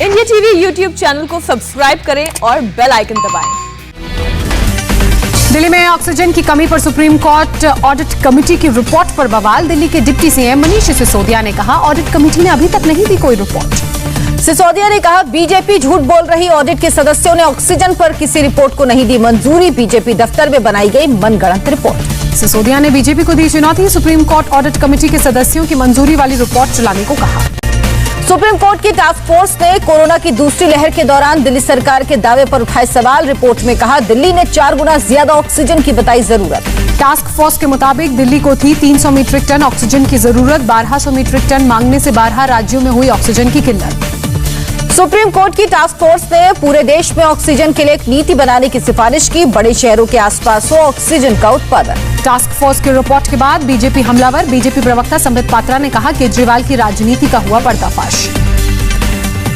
India TV YouTube channel को subscribe करें और बेल आइकन दबाएं। दिल्ली में ऑक्सीजन की कमी पर सुप्रीम कोर्ट ऑडिट कमेटी की रिपोर्ट पर बवाल। दिल्ली के डिप्टी सीएम मनीष सिसोदिया ने कहा, ऑडिट कमेटी ने अभी तक नहीं दी कोई रिपोर्ट। सिसोदिया ने कहा, बीजेपी झूठ बोल रही, ऑडिट के सदस्यों ने ऑक्सीजन पर किसी रिपोर्ट को नहीं दी मंजूरी। बीजेपी दफ्तर में बनाई गई मनगढ़ंत रिपोर्ट। सिसोदिया ने बीजेपी को दी चुनौती, सुप्रीम कोर्ट ऑडिट कमेटी के सदस्यों की मंजूरी वाली रिपोर्ट चलाने को कहा। सुप्रीम कोर्ट की टास्क फोर्स ने कोरोना की दूसरी लहर के दौरान दिल्ली सरकार के दावे पर उठाए सवाल। रिपोर्ट में कहा, दिल्ली ने 4 गुना ज्यादा ऑक्सीजन की बताई जरूरत। टास्क फोर्स के मुताबिक दिल्ली को थी 300 मीट्रिक टन ऑक्सीजन की जरूरत। 1200 मीट्रिक टन मांगने से 12 राज्यों में हुई ऑक्सीजन की किल्लत। सुप्रीम कोर्ट की टास्क फोर्स ने पूरे देश में ऑक्सीजन के लिए एक नीति बनाने की सिफारिश की। बड़े शहरों के आसपास हो ऑक्सीजन का उत्पादन। टास्क फोर्स की रिपोर्ट के बाद बीजेपी हमलावर। बीजेपी प्रवक्ता संबित पात्रा ने कहा, केजरीवाल की राजनीति का हुआ पर्दाफाश।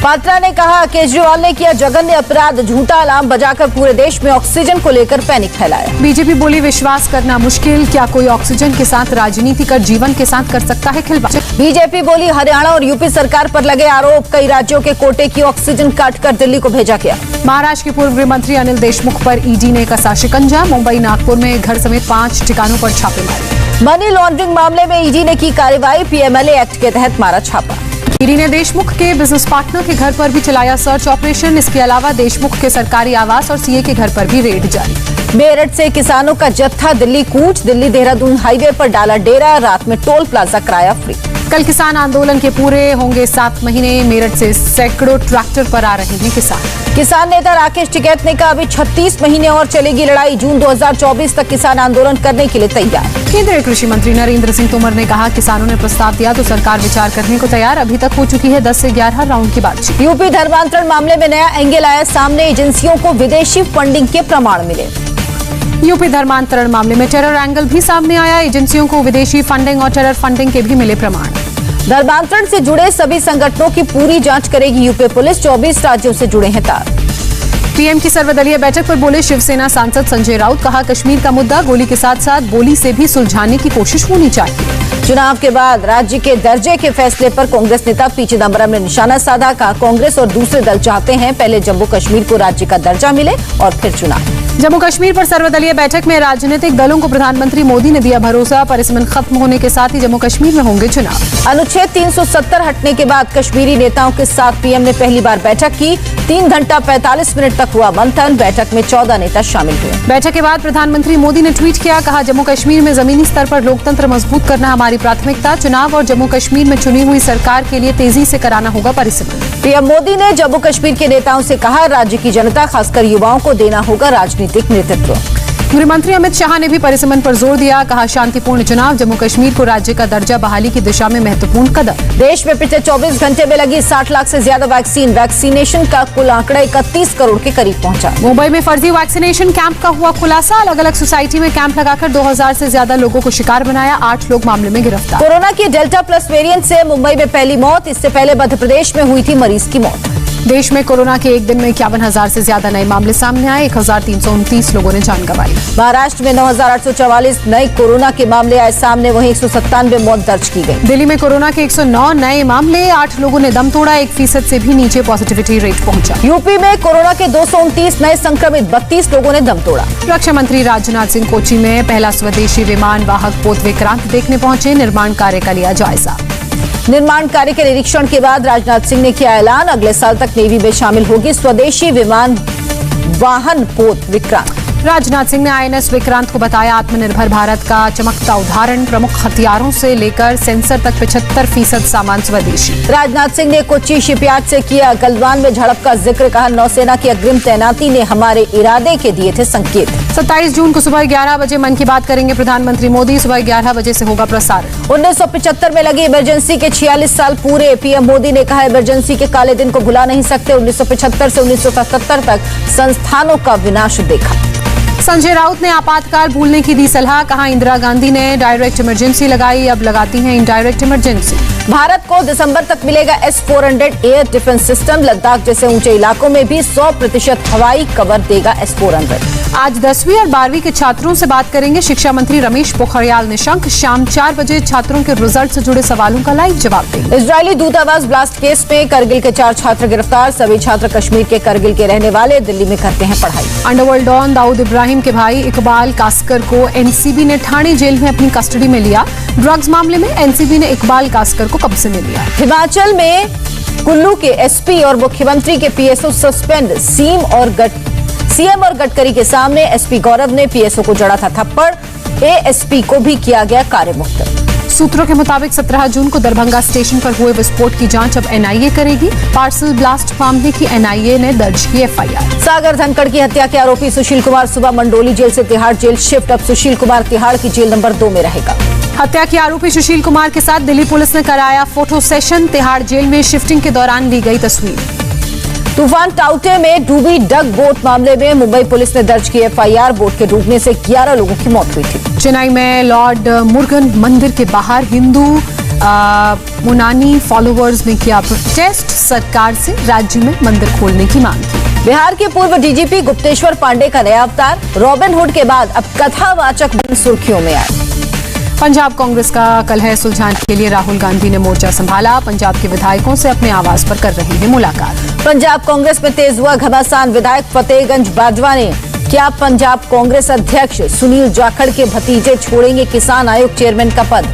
पात्रा ने कहा, केजरीवाल ने किया जघन्य अपराध, झूठा अलार्म बजाकर पूरे देश में ऑक्सीजन को लेकर पैनिक फैलाया। बीजेपी बोली, विश्वास करना मुश्किल, क्या कोई ऑक्सीजन के साथ राजनीति कर जीवन के साथ कर सकता है खिलवाड़। बीजेपी बोली, हरियाणा और यूपी सरकार पर लगे आरोप, कई राज्यों के कोटे की ऑक्सीजन काटकर दिल्ली को भेजा गया। महाराष्ट्र के पूर्व गृह मंत्री अनिल देशमुख पर ईडी ने कसा शिकंजा। मुंबई, नागपुर में घर समेत 5 ठिकानों पर छापेमारी। मनी लॉन्ड्रिंग मामले में ईडी ने की कार्रवाई। पीएमएलए एक्ट के तहत मारा छापा। ईडी ने देशमुख के बिजनेस पार्टनर के घर पर भी चलाया सर्च ऑपरेशन। इसके अलावा देशमुख के सरकारी आवास और सीए के घर पर भी रेड जारी। मेरठ से किसानों का जत्था दिल्ली कूच। दिल्ली देहरादून हाईवे पर डाला डेरा। रात में टोल प्लाजा कराया फ्री। कल किसान आंदोलन के पूरे होंगे 7 महीने। मेरठ से सैकड़ों ट्रैक्टर पर आ रहे हैं किसान नेता राकेश टिकैत ने कहा, अभी 36 महीने और चलेगी लड़ाई। जून 2024 तक किसान आंदोलन करने के लिए तैयार। केंद्रीय कृषि मंत्री नरेंद्र सिंह तोमर ने कहा, किसानों ने प्रस्ताव दिया तो सरकार विचार करने को तैयार। अभी तक हो चुकी है 10 से 11 राउंड की बातचीत। यूपी धर्मांतरण मामले में नया एंगल आया सामने। एजेंसियों को विदेशी फंडिंग के प्रमाण मिले। यूपी धर्मांतरण मामले में टेरर एंगल भी सामने आया। एजेंसियों को विदेशी फंडिंग और टेरर फंडिंग के भी मिले प्रमाण। धर्मांतरण से जुड़े सभी संगठनों की पूरी जांच करेगी यूपी पुलिस। 24 राज्यों से जुड़े हैं तार। पीएम की सर्वदलीय बैठक पर बोले शिवसेना सांसद संजय राउत। कहा, कश्मीर का मुद्दा गोली के साथ साथ बोली से भी सुलझाने की कोशिश होनी चाहिए। चुनाव के बाद राज्य के दर्जे के फैसले पर कांग्रेस नेता पी चिदंबरम ने निशाना साधा। कहा, कांग्रेस और दूसरे दल चाहते हैं पहले जम्मू कश्मीर को राज्य का दर्जा मिले और फिर चुनाव। जम्मू कश्मीर पर सर्वदलीय बैठक में राजनीतिक दलों को प्रधानमंत्री मोदी ने दिया भरोसा। परिसमन खत्म होने के साथ ही जम्मू कश्मीर में होंगे चुनाव। अनुच्छेद 370 हटने के बाद कश्मीरी नेताओं के साथ पीएम ने पहली बार बैठक की। 3 घंटा 45 मिनट तक हुआ मंथन। बैठक में 14 नेता शामिल हुए। बैठक के बाद प्रधानमंत्री मोदी ने ट्वीट किया, कहा, जम्मू कश्मीर में जमीनी स्तर पर लोकतंत्र मजबूत करना हमारी प्राथमिकता। चुनाव और जम्मू कश्मीर में चुनी हुई सरकार के लिए तेजी से कराना होगा परिसमन। पीएम मोदी ने जम्मू कश्मीर के नेताओं से कहा, राज्य की जनता खासकर युवाओं को देना होगा राजनीतिक नेतृत्व। गृह मंत्री अमित शाह ने भी परिसमन पर जोर दिया। कहा, शांतिपूर्ण चुनाव, जम्मू कश्मीर को राज्य का दर्जा बहाली की दिशा में महत्वपूर्ण कदम। देश में पिछले 24 घंटे में लगी 60 लाख से ज्यादा वैक्सीन। वैक्सीनेशन का कुल आंकड़ा 31 करोड़ के करीब पहुंचा। मुंबई में फर्जी वैक्सीनेशन कैंप का हुआ खुलासा। अलग अलग सोसाइटी में कैंप लगाकर 2000 से ज्यादा लोगों को शिकार बनाया। 8 लोग मामले में गिरफ्तार। कोरोना की डेल्टा प्लस वेरिएंट से मुंबई में पहली मौत। इससे पहले मध्य प्रदेश में हुई थी मरीज की मौत। देश में कोरोना के एक दिन में 51,000 से ज्यादा नए मामले सामने आए। 1329 लोगों ने जान गंवाई। महाराष्ट्र में 9,844 नए कोरोना के मामले आए सामने। वहीं 197 मौत दर्ज की गई। दिल्ली में कोरोना के 109 नए मामले। 8 लोगों ने दम तोड़ा। 1% से भी नीचे पॉजिटिविटी रेट पहुंचा। यूपी में कोरोना के 229 नए संक्रमित। 32 लोगों ने दम तोड़ा। रक्षा मंत्री राजनाथ सिंह कोच्चि में पहला स्वदेशी विमान वाहक पोत विक्रांत देखने पहुंचे। निर्माण कार्य का लिया जायजा। निर्माण कार्य के निरीक्षण के बाद राजनाथ सिंह ने किया ऐलान, अगले साल तक नेवी में शामिल होगी स्वदेशी विमान वाहन पोत विक्रांत। राजनाथ सिंह ने आईएनएस विक्रांत को बताया आत्मनिर्भर भारत का चमकता उदाहरण। प्रमुख हथियारों से लेकर सेंसर तक 75% सामान स्वदेशी। राजनाथ सिंह ने कोच्चि शिपयार्ड से किया गलवान में झड़प का जिक्र। कहा, नौसेना की अग्रिम तैनाती ने हमारे इरादे के दिए थे संकेत। 27 जून को सुबह 11 बजे मन की बात करेंगे प्रधानमंत्री मोदी। सुबह 11 बजे से होगा प्रसारण। 1975 में लगी इमरजेंसी के 46 साल पूरे। पीएम मोदी ने कहा, इमरजेंसी के काले दिन को भुला नहीं सकते। 1975 से 1977 तक संस्थानों का विनाश देखा। संजय राउत ने आपातकाल भूलने की दी सलाह, कहा इंदिरा गांधी ने डायरेक्ट इमरजेंसी लगाई, अब लगाती हैं इनडायरेक्ट इमरजेंसी। भारत को दिसंबर तक मिलेगा S-400 air defence system, Ladakh जैसे ऊंचे इलाकों में भी 100% हवाई कवर देगा S-400। आज 10वीं और 12वीं के छात्रों से बात करेंगे शिक्षा मंत्री रमेश पोखरियाल निशंक। शाम 4 बजे छात्रों के रिजल्ट से जुड़े सवालों का लाइव जवाब देंगे। इजरायली दूतावास ब्लास्ट केस में करगिल के 4 छात्र गिरफ्तार, सभी छात्र कश्मीर के करगिल के रहने वाले, दिल्ली में करते हैं पढ़ाई। अंडरवर्ल्ड डॉन दाऊद इब्राहिम के भाई इकबाल कास्कर को एनसीबी ने ठाणे जेल में अपनी कस्टडी में लिया। ड्रग्स मामले में एनसीबी ने इकबाल कास्कर को कब्जे में लिया। हिमाचल में कुल्लू के एसपी और मुख्यमंत्री के पीएसओ सस्पेंड, सीएम और गडकरी के सामने एसपी गौरव ने पीएसओ को जड़ा था थप्पड़, एएसपी को भी किया गया कार्यमुक्त। सूत्रों के मुताबिक 17 जून को दरभंगा स्टेशन पर हुए विस्फोट की जांच अब एनआईए करेगी। पार्सल ब्लास्ट मामले की एनआईए ने दर्ज की एफआईआर। सागर धनखड़ की हत्या के आरोपी सुशील कुमार सुबह मंडोली जेल से तिहाड़ जेल शिफ्ट, अब सुशील कुमार तिहाड़ की जेल नंबर 2 में रहेगा। हत्या के आरोपी सुशील कुमार के साथ दिल्ली पुलिस ने कराया फोटो सेशन, तिहाड़ जेल में शिफ्टिंग के दौरान ली गई तस्वीर। तूफान टाउटे में डूबी डग बोट मामले में मुंबई पुलिस ने दर्ज की एफआईआर, बोट के डूबने से 11 लोगों की मौत हुई थी। चेन्नई में लॉर्ड मुरुगन मंदिर के बाहर हिंदू मुनानी फॉलोअर्स ने किया प्रोटेस्ट, सरकार से राज्य में मंदिर खोलने की मांग की। बिहार के पूर्व डीजीपी गुप्तेश्वर पांडे का नया अवतार, रॉबिन हुड के बाद अब कथावाचक बन सुर्खियों में आए। पंजाब कांग्रेस का कलह सुलझाने के लिए राहुल गांधी ने मोर्चा संभाला, पंजाब के विधायकों से अपने आवास पर कर रहे हैं मुलाकात। पंजाब कांग्रेस में तेज हुआ घमासान, विधायक फतेहगंज बाजवा ने क्या पंजाब कांग्रेस अध्यक्ष सुनील जाखड़ के भतीजे छोड़ेंगे किसान आयोग चेयरमैन का पद।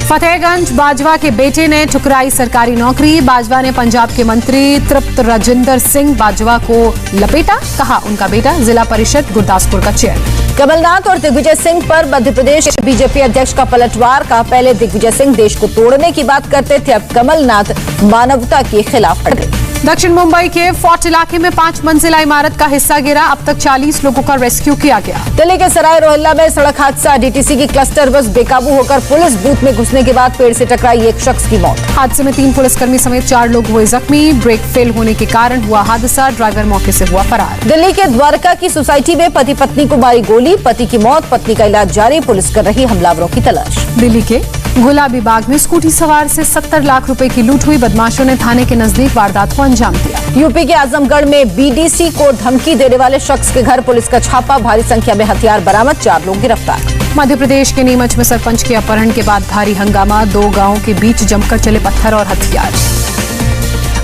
फतेहगंज बाजवा के बेटे ने ठुकराई सरकारी नौकरी, बाजवा ने पंजाब के मंत्री तृप्त राजिंदर सिंह बाजवा को लपेटा, कहा उनका बेटा जिला परिषद गुरदासपुर का चेयरमैन। कमलनाथ और दिग्विजय सिंह पर मध्य प्रदेश बीजेपी अध्यक्ष का पलटवार, कहा पहले दिग्विजय सिंह देश को तोड़ने की बात करते थे, अब कमलनाथ मानवता के खिलाफ अड़ गए। दक्षिण मुंबई के फोर्ट इलाके में 5 मंजिला इमारत का हिस्सा गिरा, अब तक 40 लोगों का रेस्क्यू किया गया। दिल्ली के सराय रोहिल्ला में सड़क हादसा, डीटीसी की क्लस्टर बस बेकाबू होकर पुलिस बूथ में घुसने के बाद पेड़ से टकराई, एक शख्स की मौत। हादसे में 3 पुलिसकर्मी समेत 4 लोग हुए जख्मी, ब्रेक फेल होने के कारण हुआ हादसा, ड्राइवर मौके से हुआ फरार। दिल्ली के द्वारका की सोसाइटी में पति पत्नी को मारी गोली, पति की मौत, पत्नी का इलाज जारी, पुलिस कर रही हमलावरों की तलाश। दिल्ली के गुलाबी बाग में स्कूटी सवार से 70 लाख रुपए की लूट हुई, बदमाशों ने थाने के नजदीक वारदात को अंजाम दिया। यूपी के आजमगढ़ में बीडीसी को धमकी देने वाले शख्स के घर पुलिस का छापा, भारी संख्या में हथियार बरामद, 4 लोग गिरफ्तार। मध्य प्रदेश के नीमच में सरपंच के अपहरण के बाद भारी हंगामा, 2 गांवों के बीच जमकर चले पत्थर और हथियार।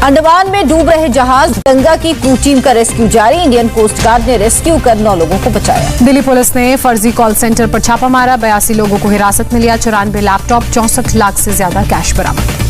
अंडमान में डूब रहे जहाज गंगा की क्रू टीम का रेस्क्यू जारी, इंडियन कोस्ट गार्ड ने रेस्क्यू कर 9 लोगों को बचाया। दिल्ली पुलिस ने फर्जी कॉल सेंटर पर छापा मारा, 82 लोगों को हिरासत में लिया, 94 लैपटॉप, 64 लाख से ज्यादा कैश बरामद।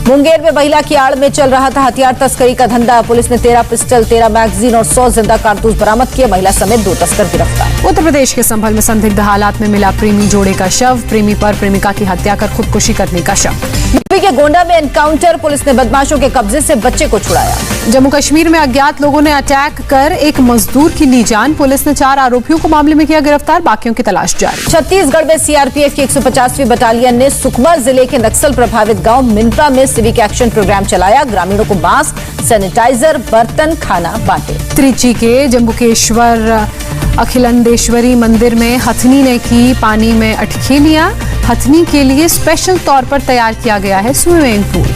मुंगेर में महिला की आड़ में चल रहा था हथियार तस्करी का धंधा, पुलिस ने 13 पिस्टल, 13 मैगजीन और 100 जिंदा कारतूस बरामद किए, महिला समेत 2 तस्कर गिरफ्तार। उत्तर प्रदेश के संभल में संदिग्ध हालात में मिला प्रेमी जोड़े का शव, प्रेमी पर प्रेमिका की हत्या कर खुदकुशी करने का शव। यूपी के गोंडा में एनकाउंटर, पुलिस ने बदमाशों के कब्जे से बच्चे को छुड़ाया। जम्मू कश्मीर में अज्ञात लोगों ने अटैक कर एक मजदूर की ली जान, पुलिस ने 4 आरोपियों को मामले में किया गिरफ्तार, बाकियों की तलाश जारी। छत्तीसगढ़ में सीआरपीएफ की 150वीं बटालियन ने सुकमा जिले के नक्सल प्रभावित गांव मिनपा में सिविक एक्शन प्रोग्राम चलाया, ग्रामीणों को मास्क, सैनिटाइजर, बर्तन, खाना बांटे। त्रिची के जम्बुकेश्वर अखिलंदेश्वरी मंदिर में हथनी ने की पानी में अटखेलियां, हथनी के लिए स्पेशल तौर पर तैयार किया गया है स्विमिंग पूल।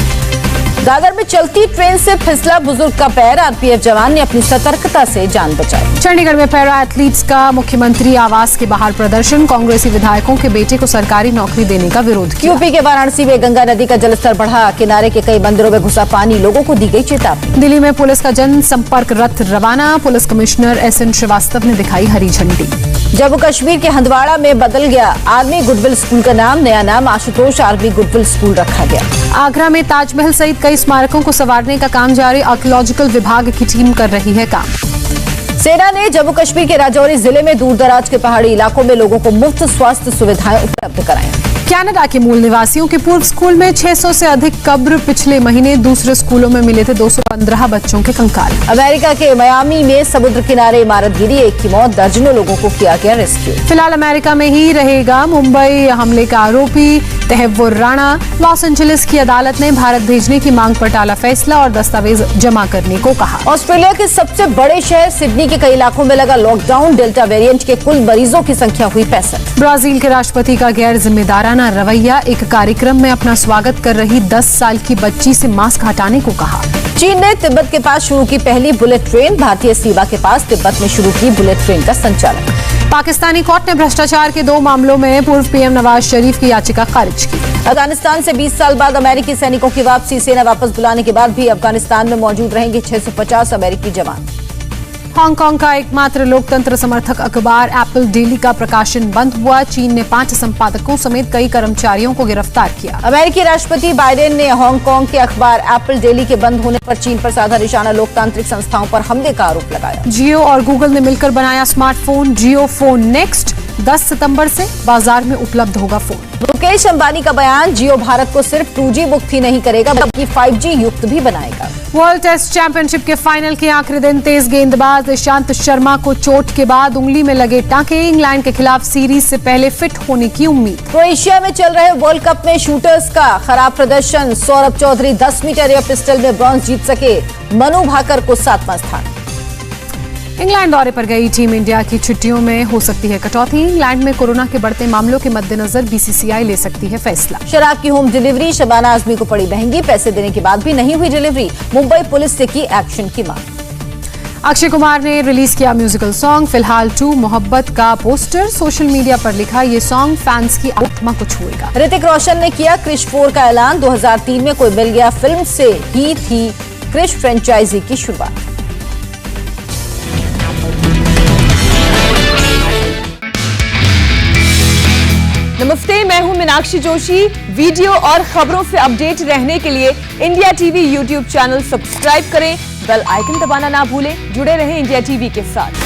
दादर में चलती ट्रेन से फिसला बुजुर्ग का पैर, आरपीएफ जवान ने अपनी सतर्कता से जान बचाई। चंडीगढ़ में पैरा एथलीट्स का मुख्यमंत्री आवास के बाहर प्रदर्शन, कांग्रेसी विधायकों के बेटे को सरकारी नौकरी देने का विरोध किया। यूपी के वाराणसी में गंगा नदी का जलस्तर बढ़ा, किनारे के कई मंदिरों में घुसा पानी, लोगों को दी गई चेतावनी। दिल्ली में पुलिस का जन संपर्क रथ रवाना, पुलिस कमिश्नर एसएन श्रीवास्तव ने दिखाई हरी झंडी। जम्मू कश्मीर के हंदवाड़ा में बदल गया आर्मी गुडविल स्कूल का नाम, नया नाम आशुतोष आर्मी गुडविल स्कूल रखा गया। आगरा में ताजमहल सहित कई स्मारकों को संवारने का काम जारी, आर्कियोलॉजिकल विभाग की टीम कर रही है काम। सेना ने जम्मू कश्मीर के राजौरी जिले में दूर दराज के पहाड़ी इलाकों में लोगों को मुफ्त स्वास्थ्य सुविधाएं उपलब्ध कराई। कनाडा के मूल निवासियों के पूर्व स्कूल में 600 से अधिक कब्र, पिछले महीने दूसरे स्कूलों में मिले थे 215 बच्चों के कंकाल। अमेरिका के मियामी में समुद्र किनारे इमारत गिरी, 1 की मौत, दर्जनों लोगों को किया गया रेस्क्यू। फिलहाल अमेरिका में ही रहेगा मुंबई हमले का आरोपी तहव्वुर राणा। लॉस एंजलिस की अदालत ने भारत भेजने की मांग पर टाला फैसला और दस्तावेज जमा करने को कहा। ऑस्ट्रेलिया के सबसे बड़े शहर सिडनी के कई इलाकों में लगा लॉकडाउन। डेल्टा वेरिएंट के कुल मरीजों की संख्या हुई 65। ब्राजील के राष्ट्रपति का गैर जिम्मेदाराना रवैया। एक कार्यक्रम में अपना स्वागत कर रही 10 साल की बच्ची से मास्क हटाने को कहा। चीन ने तिब्बत के पास शुरू की पहली बुलेट ट्रेन। भारतीय सीमा के पास तिब्बत में शुरू की बुलेट ट्रेन का संचालन। पाकिस्तानी कोर्ट ने भ्रष्टाचार के 2 मामलों में पूर्व पीएम नवाज शरीफ की याचिका खारिज की। अफगानिस्तान से 20 साल बाद अमेरिकी सैनिकों की वापसी। सेना वापस बुलाने के बाद भी अफगानिस्तान में मौजूद रहेंगे 650 अमेरिकी जवान। हांगकांग का एकमात्र लोकतंत्र समर्थक अखबार एप्पल डेली का प्रकाशन बंद हुआ। चीन ने 5 संपादकों समेत कई कर्मचारियों को गिरफ्तार किया। अमेरिकी राष्ट्रपति बाइडेन ने हांगकांग के अखबार एप्पल डेली के बंद होने पर चीन पर साधा निशाना। लोकतांत्रिक संस्थाओं पर हमले का आरोप लगाया। जियो और गूगल ने मिलकर बनाया स्मार्टफोन जियो फोन नेक्स्ट। 10 सितंबर से बाजार में उपलब्ध होगा फोन। मुकेश अंबानी का बयान, जियो भारत को सिर्फ 2G मुक्त ही नहीं करेगा बल्कि 5G युक्त भी बनाएगा। वर्ल्ड टेस्ट चैंपियनशिप के फाइनल के आखिरी दिन तेज गेंदबाज ईशांत शर्मा को चोट के बाद उंगली में लगे टांके। इंग्लैंड के खिलाफ सीरीज से पहले फिट होने की उम्मीद। क्रोएशिया में चल रहे वर्ल्ड कप में शूटर्स का खराब प्रदर्शन। Saurabh Chaudhary 10 metre air pistol में ब्रॉन्ज जीत सके। मनु भाकर को 7वां स्थान। इंग्लैंड दौरे पर गई टीम इंडिया की छुट्टियों में हो सकती है कटौती। इंग्लैंड में कोरोना के बढ़ते मामलों के मद्देनजर बीसीसीआई ले सकती है फैसला। शराब की होम डिलीवरी शबाना आजमी को पड़ी महंगी। पैसे देने के बाद भी नहीं हुई डिलीवरी। मुंबई पुलिस से की एक्शन की मांग। अक्षय कुमार ने रिलीज किया म्यूजिकल सॉन्ग फिलहाल 2 मोहब्बत का पोस्टर। सोशल मीडिया पर लिखा ये सॉन्ग फैंस की आत्मा को छुएगा। ऋतिक रोशन ने किया क्रिश 4 का ऐलान। 2003 में कोई मिल गया फिल्म से ही थी क्रिश फ्रेंचाइजी की शुरुआत। नमस्ते, मैं हूं मीनाक्षी जोशी। वीडियो और खबरों से अपडेट रहने के लिए India TV YouTube channel subscribe करें, बेल आइकन दबाना ना भूलें। जुड़े रहें इंडिया टीवी के साथ।